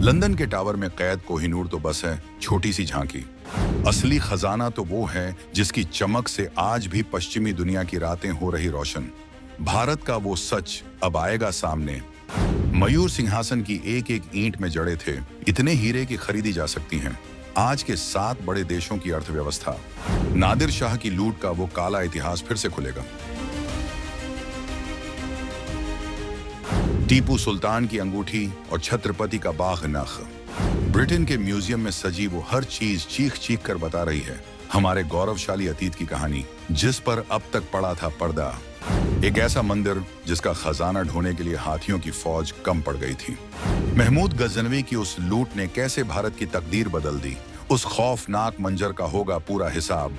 London के tower में कैद कोहिनूर तो बस है छोटी सी झांकी। असली खजाना तो वो है जिसकी चमक से आज भी पश्चिमी दुनिया की रातें हो रही रोशन। भारत का वो सच अब आएगा सामने। मयूर सिंहासन की एक एक ईंट में जड़े थे इतने हीरे की खरीदी जा सकती हैं आज के 7 बड़े देशों की अर्थव्यवस्था। नादिर शाह की लूट का वो काला इतिहास फिर से खुलेगा। टीपू सुल्तान की अंगूठी और छत्रपति का बाग नख। ब्रिटेन के म्यूजियम में सजी वो हर चीज चीख चीख कर बता रही है हमारे गौरवशाली अतीत की कहानी, जिस पर अब तक पड़ा था पर्दा। एक ऐसा मंदिर जिसका खजाना ढूंढने के लिए हाथियों की फौज कम पड़ गई थी। महमूद गजनवी की उस लूट ने कैसे भारत की तकदीर बदल दी, उस खौफनाक मंजर का होगा पूरा हिसाब।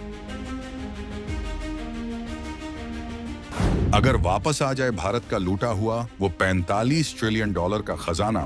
अगर वापस आ जाए भारत का लूटा हुआ वो 45 ट्रिलियन डॉलर का खजाना,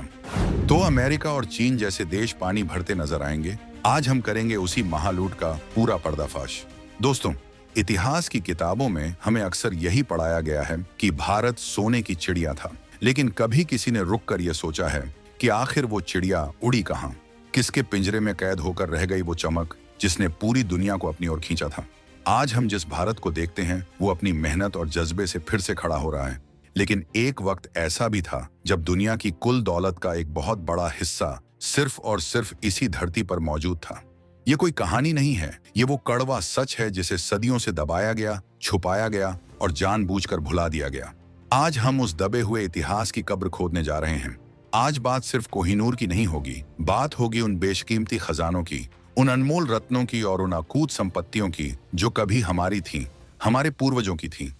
तो अमेरिका और चीन जैसे देश पानी भरते नजर आएंगे। आज हम करेंगे उसी महालूट का पूरा पर्दाफाश। दोस्तों, इतिहास की किताबों में हमें अक्सर यही पढ़ाया गया है कि भारत सोने की चिड़िया था, लेकिन कभी किसी ने रुक कर यह सोचा है कि आखिर वो चिड़िया उड़ी कहां? किसके पिंजरे में कैद होकर रह गई वो चमक जिसने पूरी दुनिया को अपनी ओर खींचा था? आज हम जिस भारत को देखते हैं वो अपनी मेहनत और जज्बे से फिर से खड़ा हो रहा है, लेकिन एक वक्त ऐसा भी था जब दुनिया की कुल दौलत का एक बहुत बड़ा हिस्सा सिर्फ और सिर्फ इसी धरती पर मौजूद था। ये कोई कहानी नहीं है, ये वो कड़वा सच है जिसे सदियों से दबाया गया, छुपाया गया और जानबूझकर भुला दिया गया। आज हम उस दबे हुए इतिहास की कब्र खोदने जा रहे हैं। आज बात सिर्फ कोहिनूर की नहीं होगी, बात होगी उन बेशकीमती खजानों की, उन अनमोल रत्नों की और उन अकूत संपत्तियों की जो कभी हमारी थी, हमारे पूर्वजों की थी,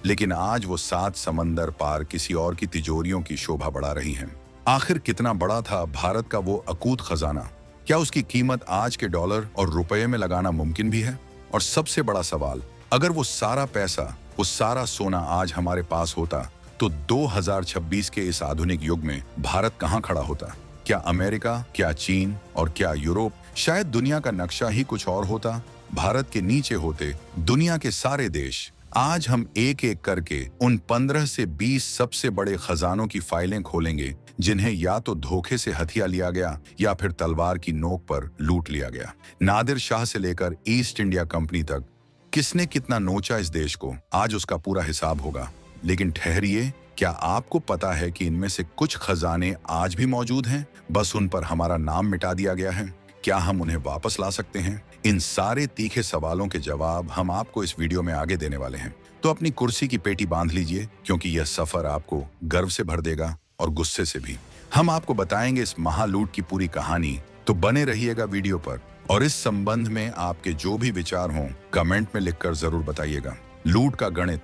लेकिन आज वो 7 समंदर पार किसी और की तिजोरियों की शोभा बढ़ा रही हैं। आखिर कितना बड़ा था भारत का वो अकूत खजाना? क्या उसकी कीमत आज के डॉलर और रुपए में लगाना मुमकिन भी है? और सबसे बड़ा सवाल, अगर वो सारा पैसा, वो सारा सोना आज हमारे पास होता, तो 2026 के इस आधुनिक युग में भारत कहाँ खड़ा होता? क्या अमेरिका, क्या चीन और क्या यूरोप? शायद दुनिया का नक्शा ही कुछ और होता। भारत के नीचे होते दुनिया के सारे देश। आज हम एक एक करके उन 15 से 20 सबसे बड़े खजानों की फाइलें खोलेंगे जिन्हें या तो धोखे से हथिया लिया गया या फिर तलवार की नोक पर लूट लिया गया। नादिर शाह से लेकर ईस्ट इंडिया कंपनी तक किसने कितना नोचा इस देश को, आज उसका पूरा हिसाब होगा। लेकिन ठहरिए, क्या आपको पता है कि इनमें से कुछ खजाने आज भी मौजूद हैं, बस उन पर हमारा नाम मिटा दिया गया है? क्या हम उन्हें वापस ला सकते हैं? इन सारे तीखे सवालों के जवाब हम आपको इस वीडियो में आगे देने वाले हैं। तो अपनी कुर्सी की पेटी बांध लीजिए, क्योंकि यह सफर आपको गर्व से भर देगा और गुस्से से भी। हम आपको बताएंगे इस महालूट की पूरी कहानी, तो बने रहिएगा वीडियो पर। और इस संबंध में आपके जो भी विचार हों कमेंट में लिखकर जरूर बताइएगा। लूट का गणित,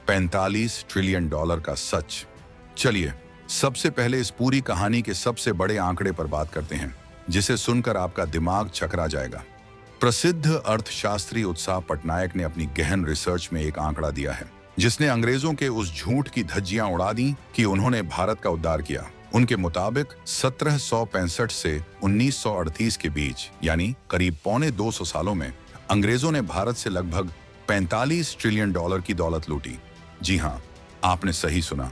45 ट्रिलियन डॉलर का सच। चलिए सबसे पहले इस पूरी कहानी के सबसे बड़े आंकड़े पर बात करते हैं, जिसे सुनकर आपका दिमाग चकरा जाएगा। प्रसिद्ध अर्थशास्त्री उत्साह पटनायक ने अपनी गहन रिसर्च में एक आंकड़ा दिया है जिसने अंग्रेजों के उस झूठ की धज्जियां उड़ा दी कि उन्होंने भारत का उद्धार किया। उनके मुताबिक 1765 से 1938 के बीच, यानी करीब पौने 200 सालों में, अंग्रेजों ने भारत से लगभग 45 ट्रिलियन डॉलर की दौलत लूटी। जी हाँ, आपने सही सुना,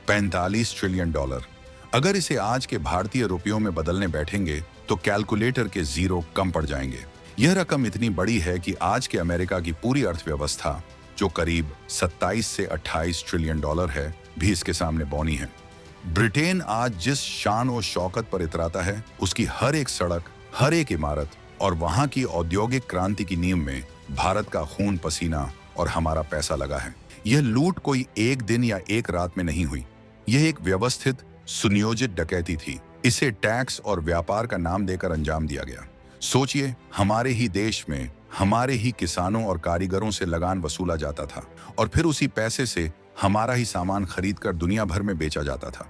45 ट्रिलियन डॉलर। अगर इसे आज के भारतीय रुपयों में बदलने बैठेंगे तो कैलकुलेटर के जीरो कम पड़ जाएंगे। यह रकम इतनी बड़ी है कि आज के अमेरिका की पूरी अर्थव्यवस्था, जो करीब 27 से 28 ट्रिलियन डॉलर है, भी इसके सामने बौनी है। ब्रिटेन आज जिस शान और शौकत पर इतराता है, उसकी हर एक सड़क, हर एक इमारत और वहां की औद्योगिक क्रांति की नींव में भारत का खून पसीना और हमारा पैसा लगा है। यह लूट कोई एक दिन या एक रात में नहीं हुई, यह एक व्यवस्थित, सुनियोजित डकैती थी। इसे टैक्स और व्यापार का नाम देकर अंजाम दिया गया। सोचिए, हमारे ही देश में हमारे ही किसानों और कारीगरों से लगान वसूला जाता था और फिर उसी पैसे से हमारा ही सामान खरीदकर दुनिया भर में बेचा जाता था।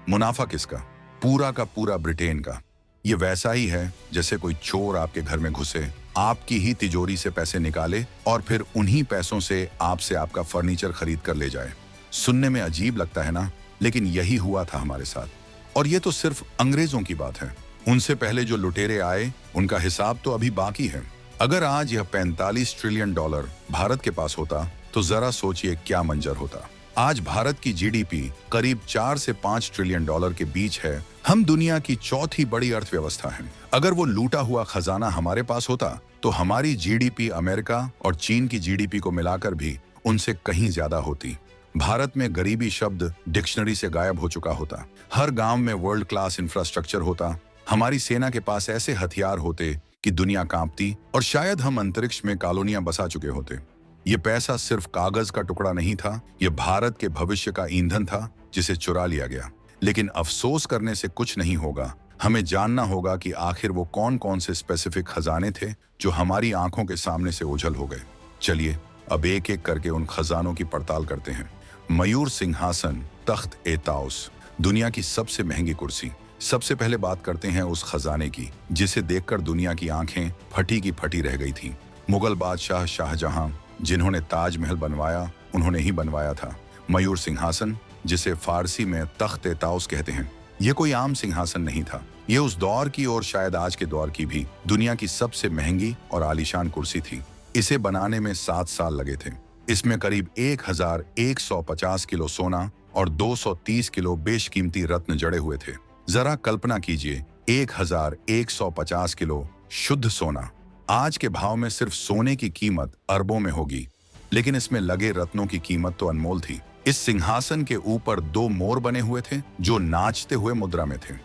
मुनाफा किसका? पूरा का पूरा ब्रिटेन का। ये वैसा ही है जैसे कोई चोर आपके घर में घुसे, आपकी ही तिजोरी से पैसे निकाले और फिर उन्हीं पैसों से आपसे आपका फर्नीचर खरीद कर ले जाए। सुनने में अजीब लगता है ना, लेकिन यही हुआ था हमारे साथ। और ये तो सिर्फ अंग्रेजों की बात है। उनसे पहले जो लुटेरे आए, उनका हिसाब तो अभी बाकी है। अगर आज यह 45 ट्रिलियन डॉलर भारत के पास होता, तो जरा सोचिए क्या मंजर होता। आज भारत की जीडीपी करीब 4 से 5 ट्रिलियन डॉलर के बीच है। हम दुनिया की चौथी बड़ी अर्थव्यवस्था हैं। अगर वो लूटा हुआ खजाना हमारे पास होता तो हमारी जीडीपी अमेरिका और चीन की जीडीपी को मिलाकर भी उनसे कहीं ज्यादा होती। भारत में गरीबी शब्द डिक्शनरी से गायब हो चुका होता। हर गांव में वर्ल्ड क्लास इंफ्रास्ट्रक्चर होता। हमारी सेना के पास ऐसे हथियार होते कि दुनिया कांपती, और शायद हम अंतरिक्ष में कॉलोनियां बसा चुके होते। ये पैसा सिर्फ कागज का टुकड़ा नहीं था, ये भारत के भविष्य का ईंधन था जिसे चुरा लिया गया। लेकिन अफसोस करने से कुछ नहीं होगा। हमें जानना होगा कि आखिर वो कौन कौन से स्पेसिफिक खजाने थे जो हमारी आंखों के सामने से ओझल हो गए। चलिए अब एक एक करके उन खजानों की पड़ताल करते हैं। मयूर सिंहासन, तख्त ए ताउस, दुनिया की सबसे महंगी कुर्सी। सबसे पहले बात करते हैं उस खजाने की जिसे देखकर दुनिया की आंखें फटी की फटी रह गई थी। मुगल बादशाह शाहजहां, जिन्होंने ताजमहल बनवाया, उन्होंने ही बनवाया था मयूर सिंहासन, जिसे फारसी में तख्त ए ताउस कहते हैं। यह कोई आम सिंहासन नहीं था। यह उस दौर की और शायद आज के दौर की भी दुनिया की सबसे महंगी और आलीशान कुर्सी थी। इसे बनाने में 7 साल लगे थे। इसमें करीब 1150 किलो सोना और 230 किलो बेशकीमती रत्न जड़े हुए थे। जरा कल्पना कीजिए, 1150 किलो शुद्ध सोना। आज के भाव में सिर्फ सोने की कीमत अरबों में होगी, लेकिन इसमें लगे रत्नों की कीमत तो अनमोल थी। इस सिंहासन के ऊपर 2 मोर बने हुए थे जो नाचते हुए मुद्रा में थे।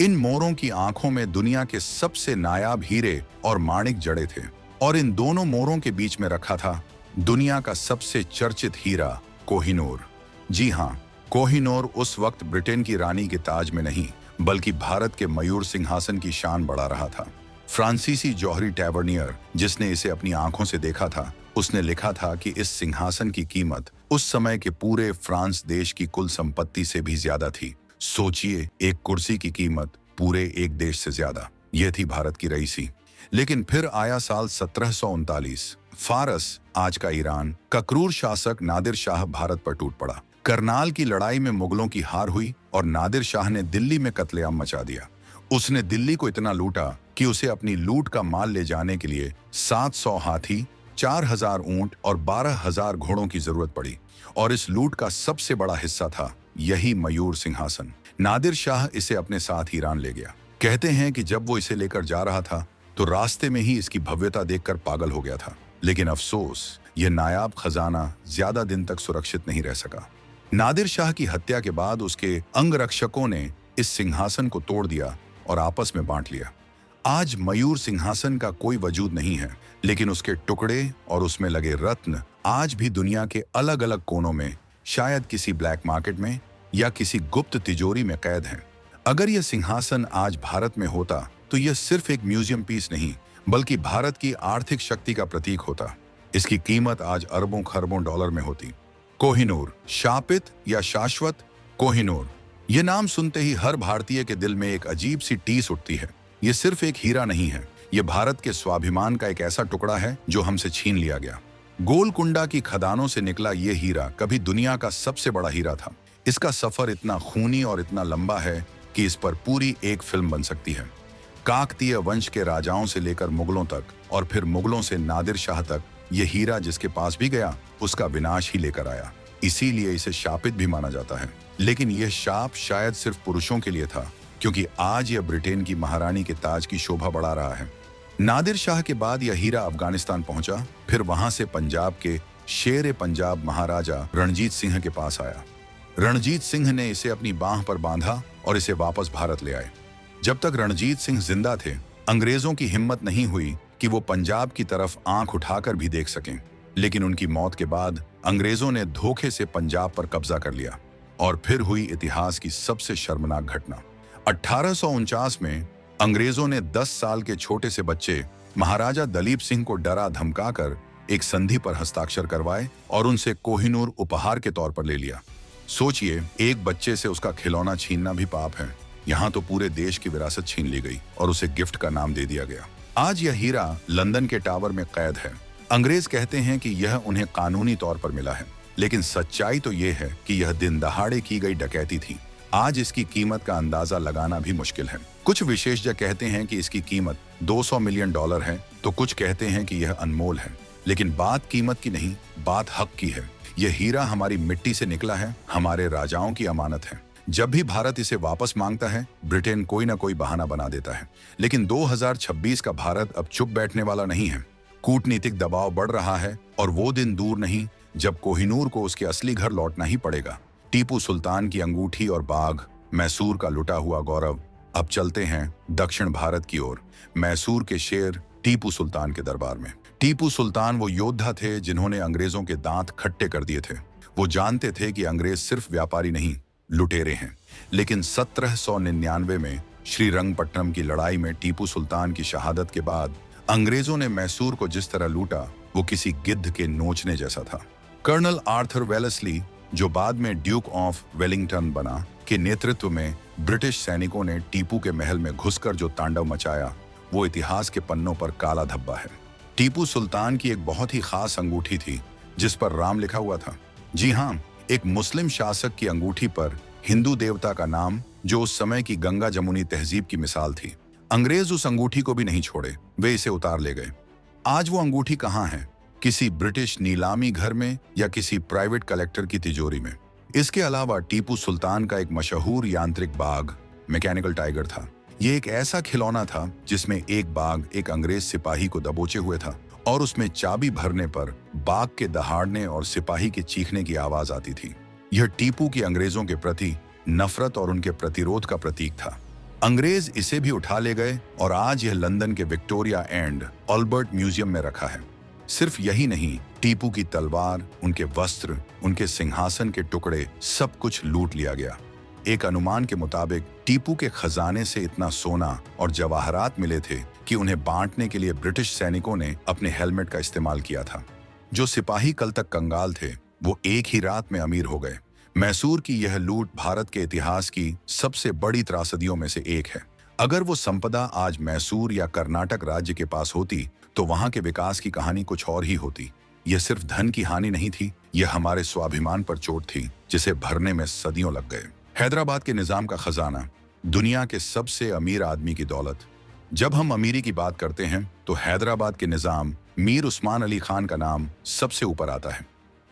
इन मोरों की आंखों में दुनिया के सबसे नायाब हीरे और माणिक जड़े थे, और इन दोनों मोरों के बीच में रखा था दुनिया का सबसे चर्चित हीरा कोहिनूर। जी हाँ, कोहिनूर उस वक्त ब्रिटेन की रानी के ताज में नहीं, बल्कि भारत के मयूर सिंहासन की शान बढ़ा रहा था। फ्रांसीसी जौहरी टैवर्नियर, जिसने इसे अपनी आंखों से देखा था, उसने लिखा था कि इस सिंहासन की कीमत उस समय के पूरे फ्रांस देश की कुल संपत्ति से भी ज्यादा थी। सोचिए, एक कुर्सी की कीमत पूरे एक देश से ज्यादा। यह थी भारत की रईसी। लेकिन फिर आया साल 1739। फारस, आज का ईरान, का क्रूर शासक नादिर शाह भारत पर टूट पड़ा। करनाल की लड़ाई में मुगलों की हार हुई और नादिर शाह ने दिल्ली में कत्लेआम मचा दिया। उसने दिल्ली को इतना लूटा कि उसे अपनी लूट का माल ले जाने के लिए 700 हाथी, 4000 ऊंट और 12,000 घोड़ों की जरूरत पड़ी। और इस लूट का सबसे बड़ा हिस्सा था यही मयूर सिंहासन। नादिर शाह इसे अपने साथ ईरान ले गया। कहते हैं कि जब वो इसे लेकर जा रहा था तो रास्ते में ही इसकी भव्यता देखकर पागल हो गया था। लेकिन अफसोस, यह नायाब खजाना ज्यादा दिन तक सुरक्षित नहीं रह सका। नादिर शाह की हत्या के बाद उसके अंगरक्षकों ने इस सिंहासन को तोड़ दिया और आपस में बांट लिया। आज मयूर सिंहासन का कोई वजूद नहीं है, लेकिन उसके टुकड़े और उसमें लगे रत्न आज भी दुनिया के अलग अलग कोनों में, शायद किसी ब्लैक मार्केट में या किसी गुप्त तिजोरी में कैद हैं। अगर यह सिंहासन आज भारत में होता तो यह सिर्फ एक म्यूजियम पीस नहीं, बल्कि भारत की आर्थिक शक्ति का प्रतीक होता। इसकी कीमत आज अरबों खरबों डॉलर में होती। कोहिनूर, शापित या शाश्वत कोहिनूर, ये नाम सुनते ही हर भारतीय के दिल में एक अजीब सी टीस उठती है। ये सिर्फ एक हीरा नहीं है, ये भारत के स्वाभिमान का एक ऐसा टुकड़ा है जो हमसे छीन लिया गया। गोलकुंडा की खदानों से निकला ये हीरा कभी दुनिया का सबसे बड़ा हीरा था। इसका सफर इतना खूनी और इतना लंबा है कि इस पर पूरी एक फिल्म बन सकती है। काकतीय वंश के राजाओं से लेकर मुगलों तक, और फिर मुगलों से नादिर शाह तक, ये हीरा जिसके पास भी गया उसका विनाश ही लेकर आया। इसीलिए इसे शापित भी माना जाता है। लेकिन यह शाप शायद सिर्फ पुरुषों के लिए था, क्योंकि आज यह ब्रिटेन की महारानी के ताज की शोभा बढ़ा रहा है। नादिर शाह के बाद यह हीरा अफगानिस्तान पहुंचा, फिर वहां से पंजाब के शेर पंजाब महाराजा रणजीत सिंह के पास आया। रणजीत सिंह ने इसे अपनी बांह पर बांधा और इसे वापस भारत ले आए। जब तक रणजीत सिंह जिंदा थे, अंग्रेजों की हिम्मत नहीं हुई कि वो पंजाब की तरफ आंख उठाकर भी देख सकें। लेकिन उनकी मौत के बाद अंग्रेजों ने धोखे से पंजाब पर कब्जा कर लिया, और फिर हुई इतिहास की सबसे शर्मनाक घटना। 1849 में अंग्रेजों ने 10 साल के छोटे से बच्चे महाराजा दलीप सिंह को डरा धमकाकर एक संधि पर हस्ताक्षर करवाए और उनसे कोहिनूर उपहार के तौर पर ले लिया। सोचिए, एक बच्चे से उसका खिलौना छीनना भी पाप है। यहाँ तो पूरे देश की विरासत छीन ली गई और उसे गिफ्ट का नाम दे दिया गया। आज यह हीरा लंदन के टावर में कैद है। अंग्रेज कहते हैं कि यह उन्हें कानूनी तौर पर मिला है, लेकिन सच्चाई तो यह है कि यह दिन दहाड़े की गई डकैती थी। आज इसकी कीमत का अंदाजा लगाना भी मुश्किल है। कुछ विशेषज्ञ कहते हैं कि इसकी कीमत $200 मिलियन है, तो कुछ कहते हैं कि यह अनमोल है। लेकिन बात कीमत की नहीं, बात हक की है। ये हीरा हमारी मिट्टी से निकला है, हमारे राजाओं की अमानत है। जब भी भारत इसे वापस मांगता है, ब्रिटेन कोई ना कोई बहाना बना देता है। लेकिन 2026 का भारत अब चुप बैठने वाला नहीं है। कूटनीतिक दबाव बढ़ रहा है और वो दिन दूर नहीं जब कोहिनूर को उसके असली घर लौटना ही पड़ेगा। टीपू सुल्तान की अंगूठी और बाघ, मैसूर का लुटा हुआ गौरव। अब चलते हैं दक्षिण भारत की ओर, मैसूर के शेर टीपू सुल्तान के दरबार में। टीपू सुल्तान वो योद्धा थे जिन्होंने अंग्रेजों के दांत खट्टे कर दिए थे। वो जानते थे कि अंग्रेज सिर्फ व्यापारी नहीं, लुटेरे हैं। लेकिन 1799 में श्रीरंगपट्टनम की लड़ाई में टीपू सुल्तान की शहादत के बाद अंग्रेजों ने मैसूर को जिस तरह लूटा, वो किसी गिद्ध के नोचने जैसा था। कर्नल आर्थर वेलेस्ली, जो बाद में ड्यूक ऑफ वेलिंगटन बना, के नेतृत्व में ब्रिटिश सैनिकों ने टीपू के महल में घुसकर जो तांडव मचाया, वो इतिहास के पन्नों पर काला धब्बा है। टीपू सुल्तान की एक बहुत ही खास अंगूठी थी जिस पर राम लिखा हुआ था। जी हाँ, एक मुस्लिम शासक की अंगूठी पर हिंदू देवता का नाम, जो उस समय की गंगा जमुनी तहजीब की मिसाल थी। अंग्रेज उस अंगूठी को भी नहीं छोड़े, वे इसे उतार ले गए। आज वो अंगूठी कहाँ है? किसी ब्रिटिश नीलामी घर में या किसी प्राइवेट कलेक्टर की तिजोरी में। इसके अलावा टीपू सुल्तान का एक मशहूर यांत्रिक बाघ, मैकेनिकल टाइगर था। ये एक ऐसा खिलौना था जिसमें एक बाघ एक अंग्रेज सिपाही को दबोचे हुए था और उसमें चाबी भरने पर बाघ के दहाड़ने और सिपाही के चीखने की आवाज आती थी। यह टीपू की अंग्रेजों के प्रति नफरत और उनके प्रतिरोध का प्रतीक था। अंग्रेज इसे भी उठा ले गए और आज यह लंदन के विक्टोरिया एंड अल्बर्ट म्यूजियम में रखा है। सिर्फ यही नहीं, टीपू की तलवार, उनके वस्त्र, उनके सिंहासन के टुकड़े, सब कुछ लूट लिया गया। एक अनुमान के मुताबिक टीपू के खजाने से इतना सोना और जवाहरात मिले थे कि उन्हें बांटने के लिए ब्रिटिश सैनिकों ने अपने हेलमेट का इस्तेमाल किया था। जो सिपाही कल तक कंगाल थे, वो एक ही रात में अमीर हो गए। मैसूर की यह लूट भारत के इतिहास की सबसे बड़ी त्रासदियों में से एक है। अगर वो संपदा आज मैसूर या कर्नाटक राज्य के पास होती तो वहां के विकास की कहानी कुछ और ही होती। यह सिर्फ धन की हानि नहीं थी, यह हमारे स्वाभिमान पर चोट थी जिसे भरने में सदियों लग गए। हैदराबाद के निजाम का खजाना, दुनिया के सबसे अमीर आदमी की दौलत। जब हम अमीरी की बात करते हैं तो हैदराबाद के निजाम मीर उस्मान अली खान का नाम सबसे ऊपर आता है।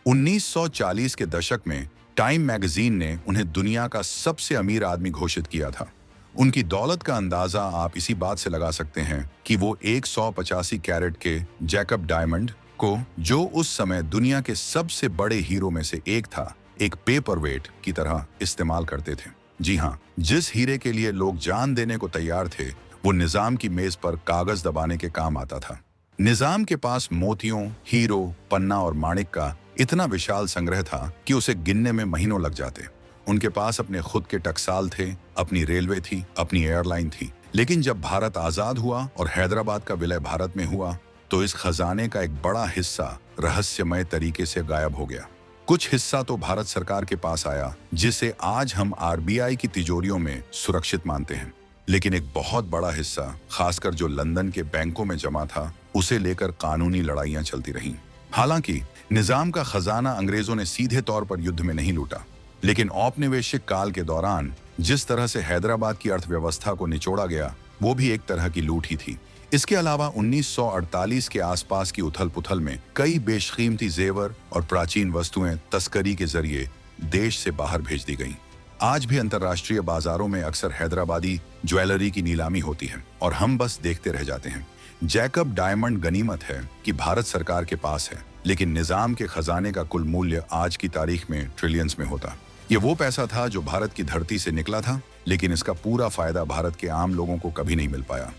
1940 के दशक में टाइम मैगजीन ने उन्हें दुनिया का सबसे अमीर आदमी घोषित किया था। उनकी दौलत का अंदाजा आप इसी बात से लगा सकते हैं कि वो 185 कैरेट के जैकब डायमंड को, जो उस समय दुनिया के सबसे बड़े हीरो में से एक था, एक पेपरवेट की तरह इस्तेमाल करते थे। जी हाँ, जिस हीरे के लिए लोग जान देने को तैयार थे, वो निजाम की मेज पर कागज दबाने के काम आता था। निजाम के पास मोतियों, हीरो, पन्ना और माणिक का इतना विशाल संग्रह था कि उसे गिनने में महीनों लग जाते। उनके पास अपने खुद के टकसाल थे, अपनी रेलवे थी, अपनी एयरलाइन थी। लेकिन जब भारत आजाद हुआ और हैदराबाद का विलय भारत में हुआ, तो इस खजाने का एक बड़ा हिस्सा रहस्यमय तरीके से गायब हो गया। कुछ हिस्सा तो भारत सरकार के पास आया, जिसे आज हम आरबीआई की तिजोरियों में सुरक्षित मानते हैं। लेकिन एक बहुत बड़ा हिस्सा, खासकर जो लंदन के बैंकों में जमा था, उसे लेकर कानूनी लड़ाइयां चलती रहीं। हालांकि निजाम का खजाना अंग्रेजों ने सीधे तौर पर युद्ध में नहीं लूटा, लेकिन औपनिवेशिक काल के दौरान जिस तरह से हैदराबाद की अर्थव्यवस्था को निचोड़ा गया, वो भी एक तरह की लूट ही थी। इसके अलावा 1948 के आसपास की उथल पुथल में कई बेशकीमती जेवर और प्राचीन वस्तुएं तस्करी के जरिए देश से बाहर भेज दी गईं। आज भी अंतर्राष्ट्रीय बाजारों में अक्सर हैदराबादी ज्वेलरी की नीलामी होती है और हम बस देखते रह जाते हैं। जैकब डायमंड गनीमत है कि भारत सरकार के पास है, लेकिन निजाम के खजाने का कुल मूल्य आज की तारीख में ट्रिलियंस में होता। ये वो पैसा था जो भारत की धरती से निकला था, लेकिन इसका पूरा फायदा भारत के आम लोगों को कभी नहीं मिल पाया।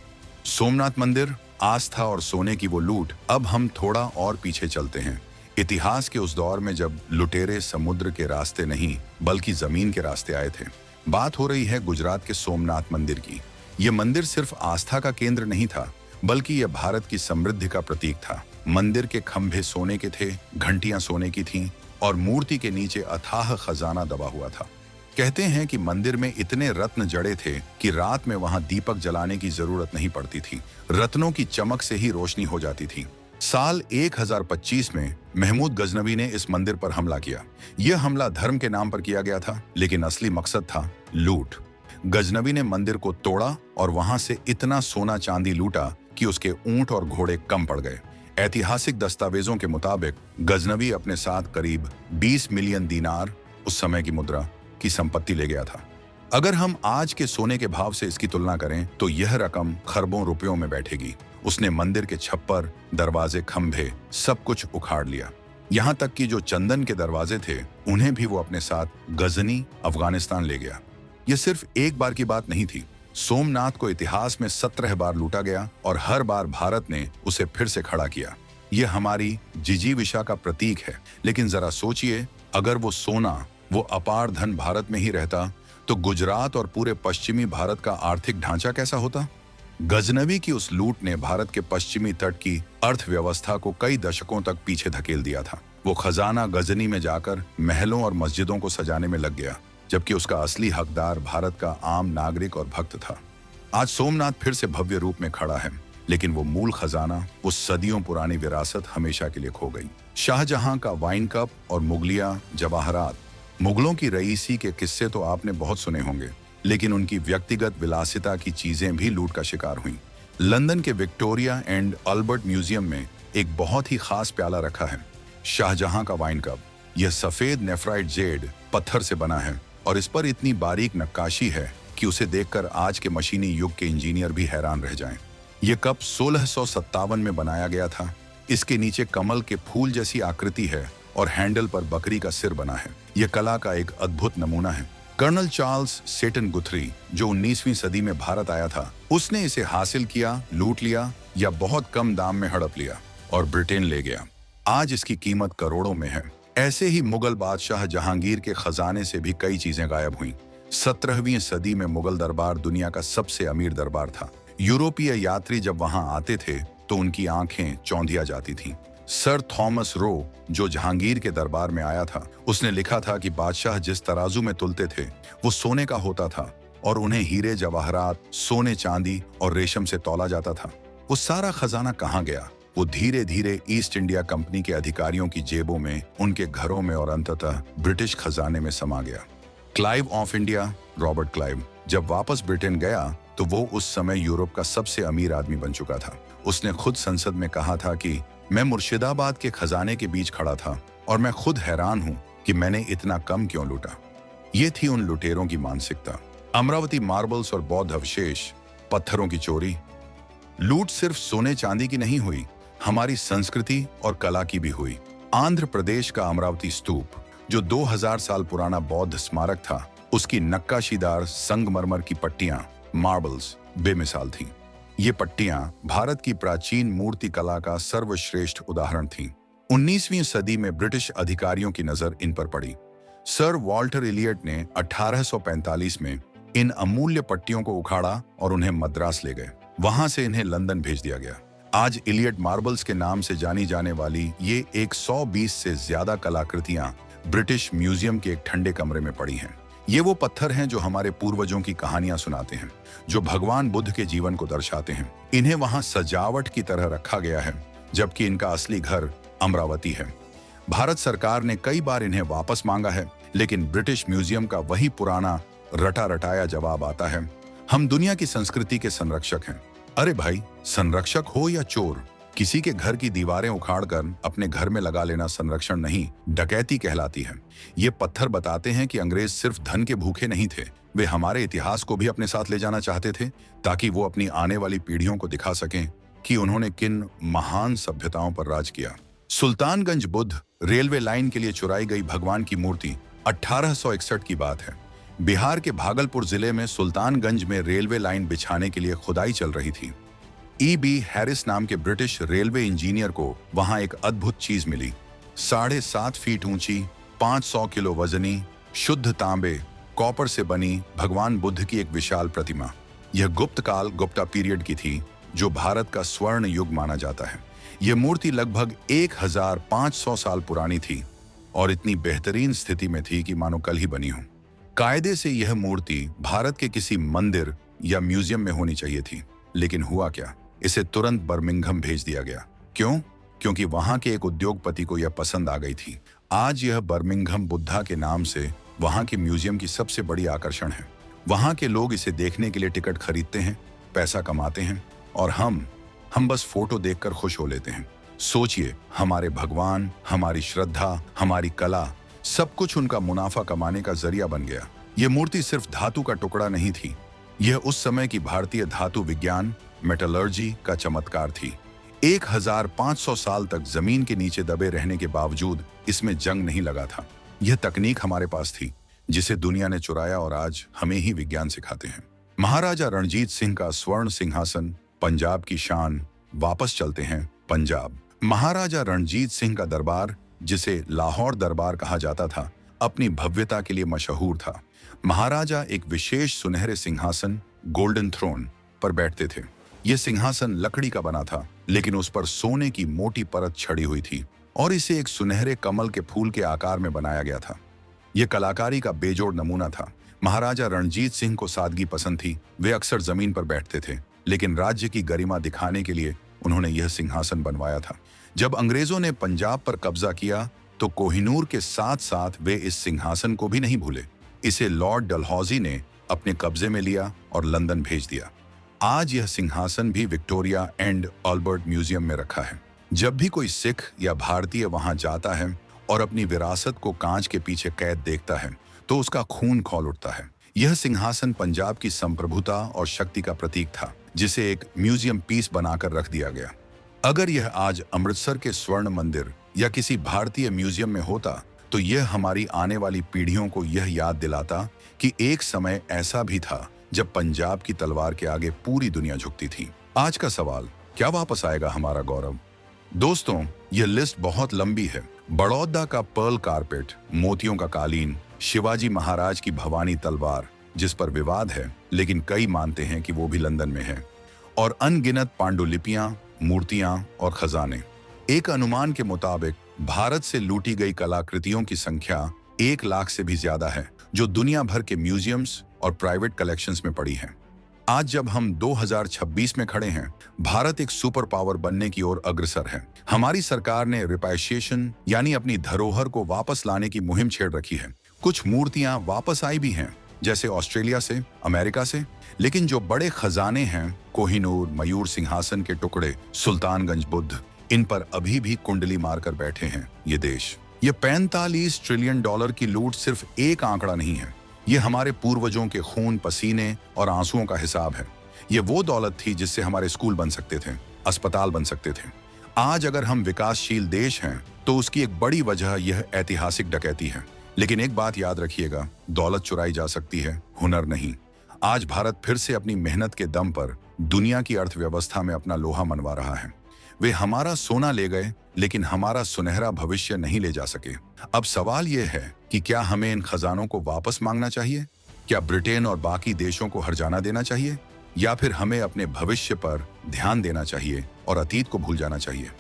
सोमनाथ मंदिर, आस्था और सोने की वो लूट। अब हम थोड़ा और पीछे चलते हैं, इतिहास के उस दौर में जब लुटेरे समुद्र के रास्ते नहीं बल्कि जमीन के रास्ते आए थे। बात हो रही है गुजरात के सोमनाथ मंदिर की। यह मंदिर सिर्फ आस्था का केंद्र नहीं था, बल्कि यह भारत की समृद्धि का प्रतीक था। मंदिर के खंभे सोने के थे, घंटियां सोने की थीं और मूर्ति के नीचे अथाह खजाना दबा हुआ था। कहते हैं कि मंदिर में इतने रत्न जड़े थे कि रात में वहां दीपक जलाने की जरूरत नहीं पड़ती थी। रत्नों की चमक से ही रोशनी हो जाती थी। साल 1025 में महमूद गजनवी ने इस मंदिर पर हमला किया। यह हमला धर्म के नाम पर किया गया था, लेकिन असली मकसद था लूट। गजनवी ने मंदिर को तोड़ा और वहां से इतना सोना चांदी लूटा कि उसके ऊंट और घोड़े कम पड़ गए। ऐतिहासिक दस्तावेजों के मुताबिक गजनवी अपने साथ करीब 20 मिलियन दीनार, उस समय की मुद्रा, की संपत्ति ले गया था। अगर हम आज के सोने के भाव से इसकी तुलना करें तो यह रकम खरबों रुपयों में बैठेगी। उसने मंदिर के छप्पर, दरवाजे, खंभे सब कुछ उखाड़ लिया। यहाँ तक कि जो चंदन के दरवाजे थे उन्हें भी वो अपने साथ गजनी, अफगानिस्तान ले गया। यह सिर्फ एक बार की बात नहीं थी। सोमनाथ को इतिहास में 17 बार लूटा गया और हर बार भारत ने उसे फिर से खड़ा किया। यह हमारी जिजीविषा का प्रतीक है। लेकिन जरा सोचिए, अगर वो सोना, वो अपार धन भारत में ही रहता तो गुजरात और पूरे पश्चिमी भारत का आर्थिक ढांचा कैसा होता? गजनवी की उस लूट ने भारत के पश्चिमी तट की अर्थव्यवस्था को कई दशकों तक पीछे धकेल दिया था। वो खजाना गजनी में जाकर महलों और मस्जिदों को सजाने में लग गया, जबकि उसका असली हकदार भारत का आम नागरिक और भक्त था। आज सोमनाथ फिर से भव्य रूप में खड़ा है, लेकिन वो मूल खजाना, वो सदियों पुरानी विरासत हमेशा के लिए खो गई। शाहजहां का वाइन कप और मुगलिया जवाहरात। मुगलों की रईसी के किस्से तो आपने बहुत सुने होंगे, लेकिन उनकी व्यक्तिगत विलासिता की चीजें भी लूट का शिकार हुईं। लंदन के विक्टोरिया एंड अल्बर्ट म्यूजियम में एक बहुत ही खास प्याला रखा है, शाहजहां का वाइन कप। यह सफेद नेफ्राइट जेड पत्थर से बना है और इस पर इतनी बारीक नक्काशी है कि उसे देखकर आज के मशीनी युग के इंजीनियर भी हैरान रह जाएं। यह कप 1657 में बनाया गया था। इसके नीचे कमल के फूल जैसी आकृति है और हैंडल पर बकरी का सिर बना है। यह कला का एक अद्भुत नमूना है। कर्नल चार्ल्स सेटन गुथरी, जो 19वीं सदी में भारत आया था, उसने इसे हासिल किया, लूट लिया या बहुत कम दाम में हड़प लिया और ब्रिटेन ले गया। आज इसकी कीमत करोड़ों में है। ऐसे ही मुगल बादशाह जहांगीर के खजाने से भी कई चीजें गायब हुईं। 17वीं सदी में मुगल दरबार दुनिया का सबसे अमीर दरबार था। यूरोपीय यात्री जब वहां आते थे तो उनकी आंखें चौंधिया जाती थीं। सर थॉमस रो, जो जहांगीर के दरबार में आया था, उसने लिखा था कि बादशाह जिस तराजू में तुलते थे वो सोने का होता था और उन्हें हीरे जवाहरात, सोने चांदी और रेशम से तौला जाता था। वो सारा खजाना कहाँ गया? वो धीरे धीरे ईस्ट इंडिया कंपनी के अधिकारियों की जेबों में, उनके घरों में और अंततः ब्रिटिश खजाने में समा गया। Clive of India, Robert Clive, जब वापस ब्रिटेन गया तो वो उस समय यूरोप का सबसे अमीर आदमी बन चुका था। उसने खुद संसद में कहा था कि मैं मुर्शिदाबाद के खजाने के बीच खड़ा था और मैं खुद हैरान हूं कि मैंने इतना कम क्यों लूटा। ये थी उन लुटेरों की मानसिकता। अमरावती मार्बल्स और बौद्ध अवशेष, पत्थरों की चोरी। लूट सिर्फ सोने चांदी की नहीं हुई, हमारी संस्कृति और कला की भी हुई। आंध्र प्रदेश का अमरावती स्तूप, जो 2000 साल पुराना बौद्ध स्मारक था, उसकी नक्काशीदार संगमरमर की पट्टियां, मार्बल्स, बेमिसाल थीं। ये पट्टियां भारत की प्राचीन मूर्ति कला का सर्वश्रेष्ठ उदाहरण थीं। 19वीं सदी में ब्रिटिश अधिकारियों की नजर इन पर पड़ी। सर वॉल्टर इलियट ने 1845 में इन अमूल्य पट्टियों को उखाड़ा और उन्हें मद्रास ले गए। वहां से इन्हें लंदन भेज दिया गया। आज इलियट मार्बल्स के नाम से जानी जाने वाली ये 120 से ज्यादा कलाकृतियां ब्रिटिश म्यूजियम के एक ठंडे कमरे में पड़ी हैं। ये वो पत्थर हैं जो हमारे पूर्वजों की कहानियां सुनाते हैं, जो भगवान बुद्ध के जीवन को दर्शाते हैं। इन्हें वहां सजावट की तरह रखा गया है, जबकि इनका असली घर अमरावती है। भारत सरकार ने कई बार इन्हें वापस मांगा है, लेकिन ब्रिटिश म्यूजियम का वही पुराना रटा रटाया जवाब आता है, हम दुनिया की संस्कृति के संरक्षक हैं। अरे भाई, संरक्षक हो या चोर, किसी के घर की दीवारें उखाड़कर अपने घर में लगा लेना संरक्षण नहीं, डकैती कहलाती है। ये पत्थर बताते हैं कि अंग्रेज सिर्फ धन के भूखे नहीं थे, वे हमारे इतिहास को भी अपने साथ ले जाना चाहते थे, ताकि वो अपनी आने वाली पीढ़ियों को दिखा सकें कि उन्होंने किन महान सभ्यताओं पर राज किया। सुल्तानगंज बुद्ध रेलवे लाइन के लिए चुराई गई भगवान की मूर्ति 1861 की बात है। बिहार के भागलपुर जिले में सुल्तानगंज में रेलवे लाइन बिछाने के लिए खुदाई चल रही थी। E.B. हैरिस नाम के ब्रिटिश रेलवे इंजीनियर को वहां एक अद्भुत चीज मिली। 7.5 फीट ऊंची, 500 किलो वजनी, शुद्ध तांबे, कॉपर से बनी भगवान बुद्ध की एक विशाल प्रतिमा। यह गुप्त काल, गुप्ता पीरियड की थी, जो भारत का स्वर्ण युग माना जाता है। यह मूर्ति लगभग 1500 साल पुरानी थी और इतनी बेहतरीन स्थिति में थी कि मानो कल ही बनी हो। कायदे से यह मूर्ति भारत के किसी मंदिर या म्यूजियम में होनी चाहिए थी, लेकिन हुआ क्या, इसे तुरंत बर्मिंघम भेज दिया गया। क्यों? क्योंकि वहां के एक उद्योगपति को यह पसंद आ गई थी। आज यह बर्मिंघम बुद्धा के नाम से वहां के म्यूजियम की सबसे बड़ी आकर्षण है। वहां के लोग इसे देखने के लिए टिकट खरीदते हैं, पैसा कमाते हैं और हम बस फोटो देखकर खुश हो लेते हैं। सोचिए, हमारे भगवान, हमारी श्रद्धा, हमारी कला, सब कुछ उनका मुनाफा कमाने का जरिया बन गया। यह मूर्ति सिर्फ धातु का टुकड़ा नहीं थी, यह उस समय की भारतीय धातु विज्ञान, मेटलर्जी का चमत्कार थी। 1500 साल तक जमीन के नीचे दबे रहने के बावजूद इसमें जंग नहीं लगा था। यह तकनीक हमारे पास थी, जिसे दुनिया ने चुराया और आज हमें ही विज्ञान सिखाते हैं। महाराजा रणजीत सिंह का स्वर्ण सिंहासन, पंजाब की शान। वापस चलते हैं पंजाब। महाराजा रणजीत सिंह का दरबार, जिसे लाहौर दरबार कहा जाता था, अपनी भव्यता के लिए मशहूर था। महाराजा एक विशेष सुनहरे सिंहासन, गोल्डन थ्रोन, पर बैठते थे। यह सिंहासन लकड़ी का बना था, लेकिन उस पर सोने की मोटी परत छड़ी हुई थी और इसे एक सुनहरे कमल के फूल के आकार में बनाया गया था। यह कलाकारी का बेजोड़ नमूना था। महाराजा रणजीत सिंह को सादगी पसंद थी। वे अक्सर जमीन पर बैठते थे, लेकिन राज्य की गरिमा दिखाने के लिए उन्होंने यह सिंहासन बनवाया था। जब अंग्रेजों ने पंजाब पर कब्जा किया तो कोहिनूर के साथ साथ वे इस सिंहासन को भी नहीं भूले। इसे लॉर्ड डलहौजी ने अपने कब्जे में लिया और लंदन भेज दिया। आज यह सिंहासन भी विक्टोरिया एंड अल्बर्ट म्यूजियम में रखा है। जब भी कोई सिख या भारतीय वहां जाता है और अपनी विरासत को कांच के पीछे कैद देखता है, तो उसका खून खौल उठता है। यह सिंहासन पंजाब की संप्रभुता और शक्ति का प्रतीक था, जिसे एक म्यूजियम पीस बनाकर रख दिया गया। अगर यह आज अमृतसर के स्वर्ण मंदिर या किसी भारतीय म्यूजियम में होता, तो यह हमारी आने वाली पीढ़ियों को यह याद दिलाता कि एक समय ऐसा भी था जब पंजाब की तलवार के आगे पूरी दुनिया झुकती थी। आज का सवाल, क्या वापस आएगा हमारा गौरव? दोस्तों, यह लिस्ट बहुत लंबी है। बड़ौदा का पर्ल कारपेट, मोतियों का कालीन, शिवाजी महाराज की भवानी तलवार, जिस पर विवाद है, लेकिन कई मानते हैं कि वो भी लंदन में है, और अनगिनत पांडुलिपियां, मूर्तियां और खजाने। एक अनुमान के मुताबिक भारत से लूटी गई कलाकृतियों की संख्या 1 लाख से भी ज्यादा है, जो दुनिया भर के म्यूजियम्स और प्राइवेट कलेक्शंस में पड़ी हैं। आज जब हम 2026 में खड़े हैं, भारत एक सुपर पावर बनने की ओर अग्रसर है। हमारी सरकार ने रिपाट्रिएशन यानी अपनी धरोहर को वापस लाने की मुहिम छेड़ रखी है। कुछ मूर्तियां वापस आई भी हैं, जैसे ऑस्ट्रेलिया से, अमेरिका से, लेकिन जो बड़े खजाने हैं, कोहिनूर, मयूर सिंहासन के टुकड़े, सुल्तानगंज बुद्ध, इन पर अभी भी कुंडली मारकर बैठे हैं ये देश। ये 45 ट्रिलियन डॉलर की लूट सिर्फ एक आंकड़ा नहीं है, ये हमारे पूर्वजों के खून, पसीने और आंसुओं का हिसाब है। ये वो दौलत थी जिससे हमारे स्कूल बन सकते थे, अस्पताल बन सकते थे। आज अगर हम विकासशील देश हैं, तो उसकी एक बड़ी वजह यह ऐतिहासिक डकैती है। लेकिन एक बात याद रखिएगा, दौलत चुराई जा सकती है, हुनर नहीं। आज भारत फिर से अपनी मेहनत के दम पर दुनिया की अर्थव्यवस्था में अपना लोहा मनवा रहा है। वे हमारा सोना ले गए, लेकिन हमारा सुनहरा भविष्य नहीं ले जा सके। अब सवाल यह है कि क्या हमें इन खजानों को वापस मांगना चाहिए? क्या ब्रिटेन और बाकी देशों को हर्जाना देना चाहिए, या फिर हमें अपने भविष्य पर ध्यान देना चाहिए और अतीत को भूल जाना चाहिए?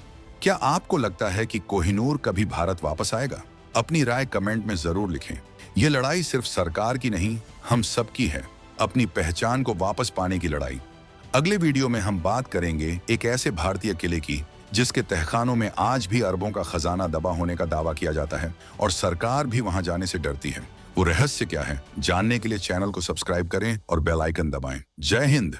क्या आपको लगता है कि कोहिनूर कभी भारत वापस आएगा? अपनी राय कमेंट में जरूर लिखें। यह लड़ाई सिर्फ सरकार की नहीं, हम सबकी है, अपनी पहचान को वापस पाने की लड़ाई। अगले वीडियो में हम बात करेंगे एक ऐसे भारतीय किले की जिसके तहखानों में आज भी अरबों का खजाना दबा होने का दावा किया जाता है और सरकार भी वहां जाने से डरती है। वो रहस्य क्या है, जानने के लिए चैनल को सब्सक्राइब करें और बेल आइकन दबाएं। जय हिंद।